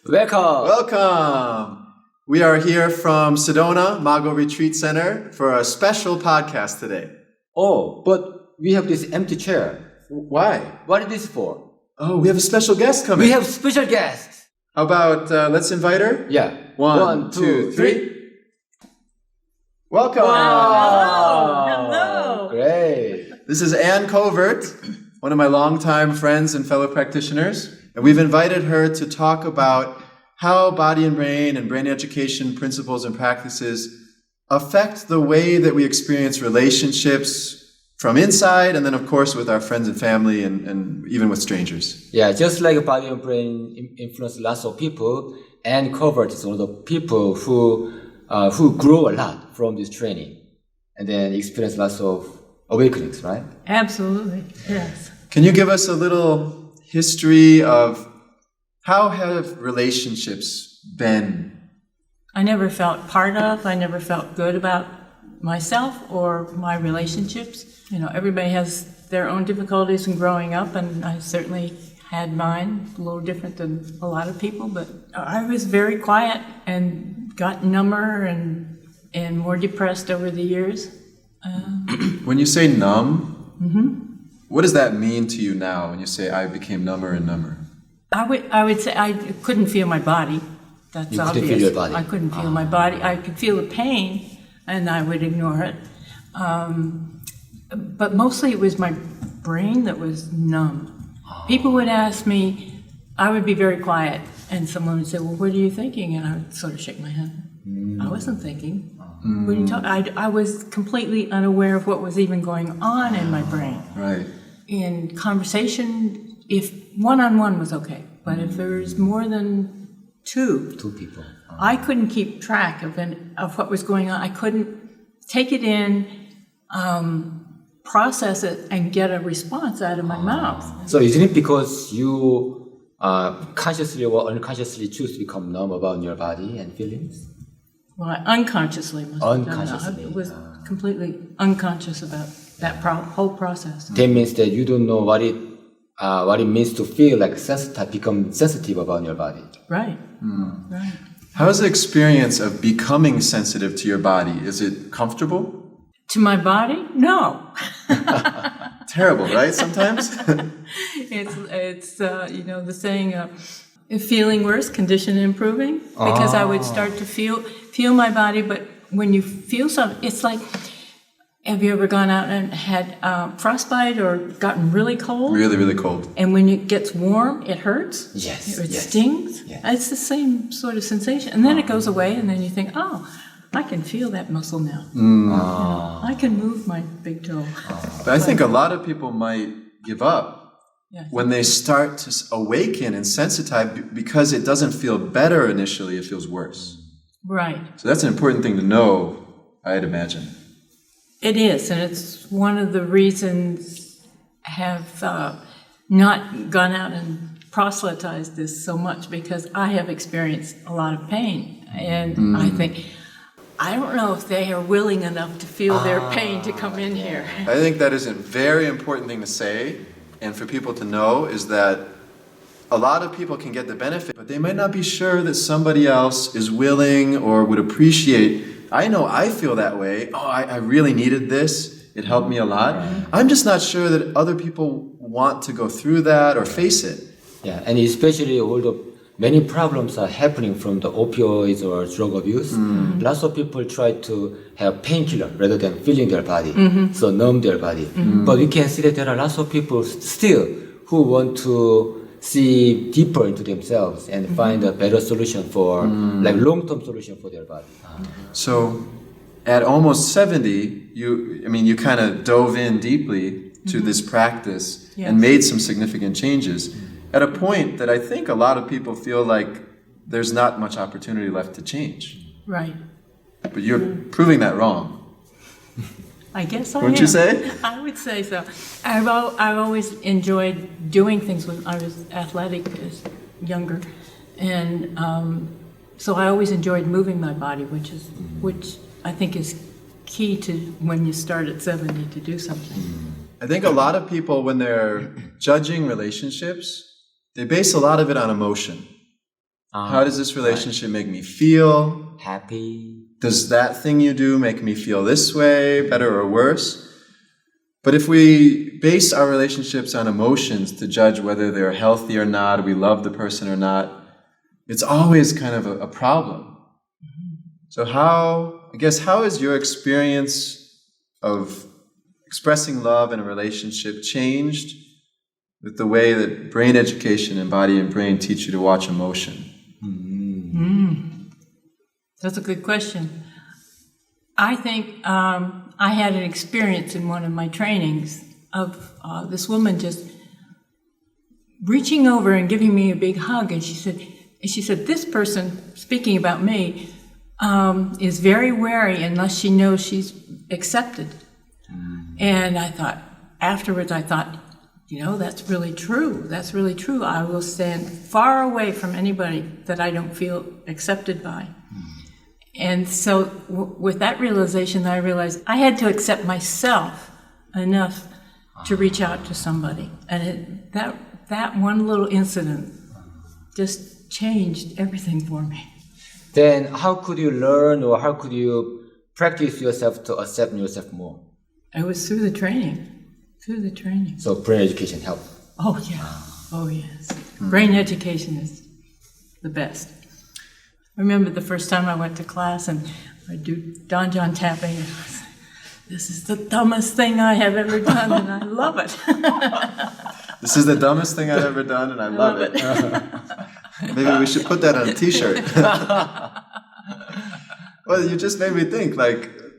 Welcome! Welcome! We are here from Sedona Mago Retreat Center for a special podcast today. Oh, but we have this empty chair. Why? What is this for? Oh, we have a special guest coming. We have special guests. How about let's invite her? Yeah. One, two, three. Welcome! Wow. Hello. Great. This is Ann Covert, one of my longtime friends and fellow practitioners. And we've invited her to talk about how body and brain education principles and practices affect the way that we experience relationships from inside and then, of course, with our friends and family and even with strangers. Yeah, just like body and brain influence lots of people, and Covert is one of the people who grow a lot from this training and then experience lots of awakenings, right? Absolutely, yes. Can you give us a little history of how have relationships been? I never felt part of, I never felt good about myself or my relationships. You know, everybody has their own difficulties in growing up, and I certainly had mine, a little different than a lot of people, but I was very quiet and got number and more depressed over the years. When you say numb, what does that mean to you now when you say I became number and number? I would say I couldn't feel my body. That's You obvious. couldn't feel your body. I couldn't feel my body. I could feel the pain, and I would ignore it. But mostly it was my brain that was numb. People would ask me, I would be very quiet, and someone would say, well, what are you thinking? And I would sort of shake my head. I wasn't thinking. What are you I was completely unaware of what was even going on in my brain. Right. In conversation, if one-on-one was okay, but if there was more than two people. I couldn't keep track of what was going on. I couldn't take it in, process it, and get a response out of my mouth. So isn't it because you consciously or unconsciously choose to become numb about your body and feelings? Well, I unconsciously must have done that. Unconsciously, I was completely unconscious about that whole process. That means that you don't know what it means to feel like sensitive, become sensitive about your body. Right. Right. How is the experience of becoming sensitive to your body? Is it comfortable? To my body? No. Terrible, right? Sometimes? It's you know, the saying, feeling worse, condition improving, because I would start to feel my body, but when you feel something, it's like, have you ever gone out and had frostbite or gotten really cold? Really, really cold. And when it gets warm, it hurts? Yes. It stings? Yes. It's the same sort of sensation. And then it goes away, and then you think, oh, I can feel that muscle now. I can move my big toe. But I think a lot of people might give up Yes. when they start to awaken and sensitize because it doesn't feel better initially, it feels worse. Right. So that's an important thing to know, I'd imagine. It is, and it's one of the reasons I have not gone out and proselytized this so much, because I have experienced a lot of pain, and I think, I don't know if they are willing enough to feel their pain to come in here. I think that is a very important thing to say, and for people to know, is that a lot of people can get the benefit, but they might not be sure that somebody else is willing or would appreciate. I know I feel that way. Oh, I really needed this. It helped me a lot. I'm just not sure that other people want to go through that or face it. Yeah, and especially many problems are happening from the opioids or drug abuse. Lots of people try to have painkiller rather than feeling their body, so numb their body. But we can see that there are lots of people still who want to see deeper into themselves and find a better solution for, like long-term solution for their body. So at almost 70, you kind of dove in deeply to this practice and made some significant changes at a point that I think a lot of people feel like there's not much opportunity left to change. Right. But you're proving that wrong. I guess I Wouldn't am. you say? I would say so. I've always enjoyed doing things when I was athletic as younger, and so I always enjoyed moving my body, which I think is key to when you start at 70 to do something. I think a lot of people, when they're judging relationships, they base a lot of it on emotion. How does this relationship make me feel? Happy. Does that thing you do make me feel this way, better or worse? But if we base our relationships on emotions to judge whether they're healthy or not, we love the person or not, it's always kind of a problem. So how is your experience of expressing love in a relationship changed with the way that brain education and body and brain teach you to watch emotion? That's a good question. I think I had an experience in one of my trainings of this woman just reaching over and giving me a big hug, and she said, this person, speaking about me, is very wary unless she knows she's accepted. And afterwards I thought, that's really true. That's really true. I will stand far away from anybody that I don't feel accepted by. And so with that realization, I realized I had to accept myself enough to reach out to somebody. And that one little incident just changed everything for me. Then how could you learn, or how could you practice yourself to accept yourself more? It was through the training. So brain education helped. Oh, yeah. Oh, yes. Brain education is the best. I remember the first time I went to class and I do Donjon tapping. And I was like, this is the dumbest thing I have ever done, and I love it. This is the dumbest thing I've ever done, and I love it. Maybe we should put that on a t-shirt. Well, you just made me think,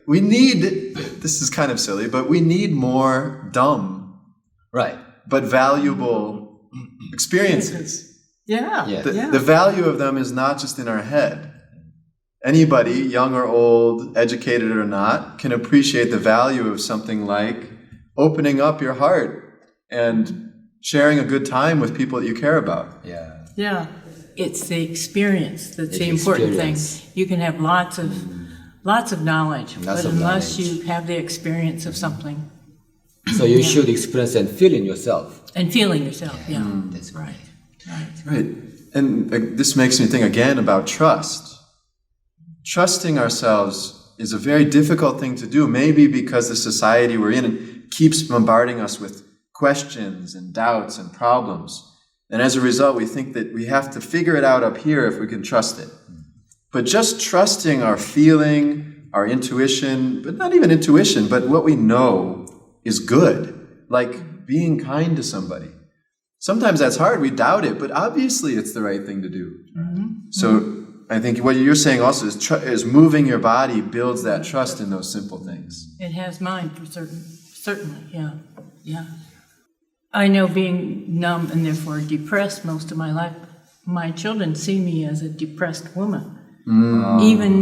we need, this is kind of silly, but we need more dumb, Right. but valuable experiences. Yeah. Yeah. The value of them is not just in our head. Anybody, young or old, educated or not, can appreciate the value of something like opening up your heart and sharing a good time with people that you care about. Yeah. Yeah. It's the experience that's the It's important thing. experience. You can have lots of knowledge, Lots but of unless knowledge. you have the experience of something So you should experience and feel in yourself. and feeling yourself. Yeah. That's Right. Right. Right. And this makes me think again about trust. Trusting ourselves is a very difficult thing to do, maybe because the society we're in keeps bombarding us with questions and doubts and problems. And as a result, we think that we have to figure it out up here if we can trust it. But just trusting our feeling, our intuition, but not even intuition, but what we know is good, like being kind to somebody. Sometimes that's hard, we doubt it, but obviously it's the right thing to do. So I think what you're saying also is moving your body builds that trust in those simple things. It has mine for certainly, yeah. Yeah. I know being numb and therefore depressed most of my life, my children see me as a depressed woman. Even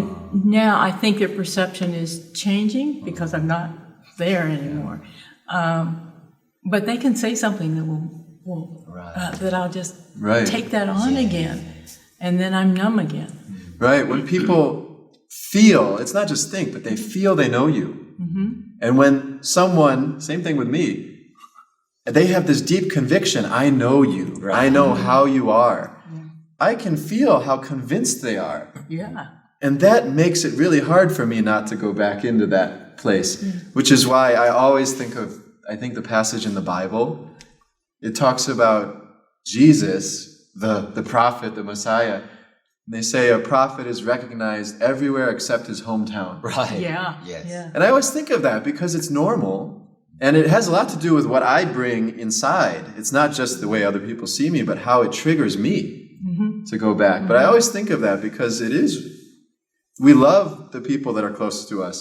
now, I think their perception is changing because I'm not there anymore. But they can say something that will that I'll just take that on again, and then I'm numb again. Right. When people feel, it's not just think, but they feel they know you. And when someone, same thing with me, they have this deep conviction, I know you, I know how you are. I can feel how convinced they are. Yeah. And that makes it really hard for me not to go back into that place, which is why I always think of, the passage in the Bible, it talks about Jesus, the prophet, the Messiah. And they say a prophet is recognized everywhere except his hometown. Right. Yeah. Yes. Yeah. And I always think of that because it's normal, and it has a lot to do with what I bring inside. It's not just the way other people see me, but how it triggers me to go back. But I always think of that because we love the people that are closest to us,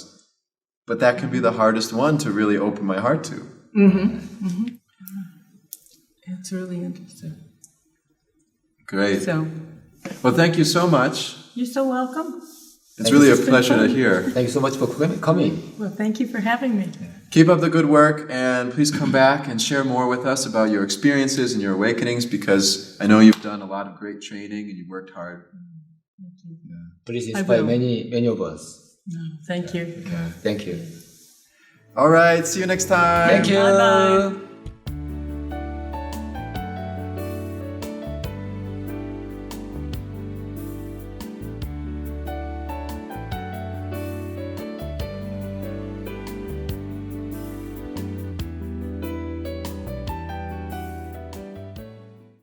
but that can be the hardest one to really open my heart to. It's really interesting. Great. So, Well, thank you so much. you're so welcome. It's really a It's been pleasure to fun. hear. Thank you so much for coming. Well, thank you for having me. Keep up the good work, and please come back and share more with us about your experiences and your awakenings, because I know you've done a lot of great training and you've worked hard. Please I inspire will. many of us. No, thank you. Thank you. All right, see you next time. Thank you. Bye-bye.